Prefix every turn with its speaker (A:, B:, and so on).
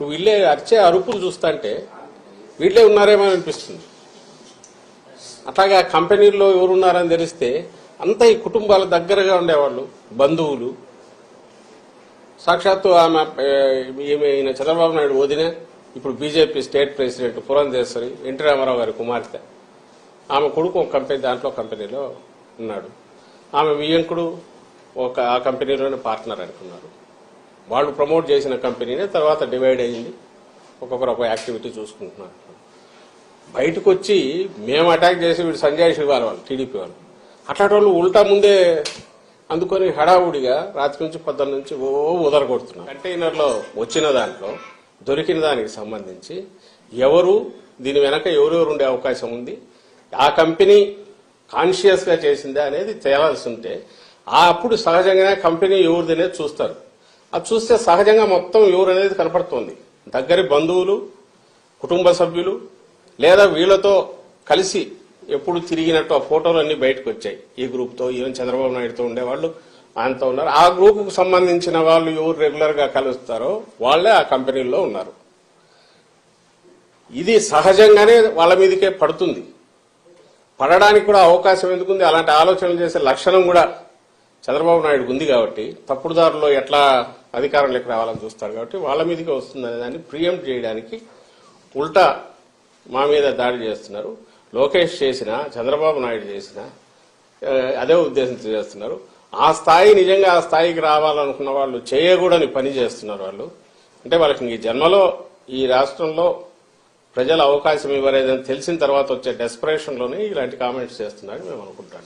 A: వీళ్ళే అరిచే అరుపులు చూస్తుంటే వీళ్ళే ఉన్నారేమో అనిపిస్తుంది. అట్లాగే కంపెనీల్లో ఎవరున్నారని తెలిస్తే అంతా ఈ కుటుంబాల దగ్గరగా ఉండేవాళ్ళు, బంధువులు. సాక్షాత్తు ఆమె ఈయన చంద్రబాబు నాయుడు వదిన, ఇప్పుడు BJP state president Purandeswari, NT Rama Rao గారి కుమార్తె. ఆమె కొడుకు ఒక కంపెనీ, దాంట్లో కంపెనీలో ఉన్నాడు. ఆమె వియ్యంకుడు ఆ కంపెనీలోనే పార్ట్నర్ అనుకున్నారు. వాళ్ళు ప్రమోట్ చేసిన కంపెనీనే తర్వాత డివైడ్ అయ్యింది, ఒక్కొక్కరు ఒక యాక్టివిటీ చూసుకుంటున్నారు. బయటకు వచ్చి మేము అటాక్ చేసి వీడు సంజయ్ శివార్ వాళ్ళు, టీడీపీ వాళ్ళు, అట్లాంటి వాళ్ళు ఉల్టా ముందే అందుకొని హడావుడిగా రాత్రి నుంచి పొద్దున్న నుంచి ఉదరగొడుతున్నారు. కంటైనర్లో వచ్చిన దాంట్లో దొరికిన దానికి సంబంధించి ఎవరు, దీని వెనక ఎవరెవరు ఉండే అవకాశం ఉంది, ఆ కంపెనీ కాన్షియస్ గా చేసిందా అనేది తేలాల్సి ఉంటే అప్పుడు సహజంగానే కంపెనీ ఎవరిది అనేది చూస్తారు. అది చూస్తే సహజంగా మొత్తం ఎవరు అనేది కనపడుతోంది. దగ్గరి బంధువులు, కుటుంబ సభ్యులు, లేదా వీళ్లతో కలిసి ఎప్పుడు తిరిగినట్టు ఆ ఫోటోలు అన్ని బయటకు వచ్చాయి. ఈ గ్రూప్ తో, ఈవెన్ చంద్రబాబు నాయుడుతో ఉండేవాళ్ళు ఆయనతో ఉన్నారు. ఆ గ్రూప్ కు సంబంధించిన వాళ్ళు ఎవరు రెగ్యులర్ గా కలుస్తారో వాళ్లే ఆ కంపెనీల్లో ఉన్నారు. ఇది సహజంగానే వాళ్ళ మీదకే పడుతుంది. పడడానికి కూడా అవకాశం ఎందుకుంది? అలాంటి ఆలోచనలు చేసే లక్షణం కూడా చంద్రబాబు నాయుడుకు ఉంది కాబట్టి, తప్పుడు దారిలో ఎట్లా అధికారంలోకి రావాలని చూస్తారు కాబట్టి వాళ్ళ మీదకే వస్తుందనే దాన్ని ప్రియంప్ట్ చేయడానికి ఉల్టా మా మీద దాడి చేస్తున్నారు. లోకేష్ చేసిన, చంద్రబాబు నాయుడు చేసిన అదే ఉద్దేశంతో చేస్తున్నారు. ఆ స్థాయి, నిజంగా ఆ స్థాయికి రావాలనుకున్న వాళ్ళు చేయకూడని పని చేస్తున్నారు. వాళ్ళు అంటే వాళ్ళకి ఈ జన్మలో ఈ రాష్ట్రంలో ప్రజలు అవకాశం ఇవ్వలేదని తెలిసిన తర్వాత వచ్చే డెస్పరేషన్ లోనే ఇలాంటి కామెంట్స్ చేస్తున్నారని మేము అనుకుంటాం.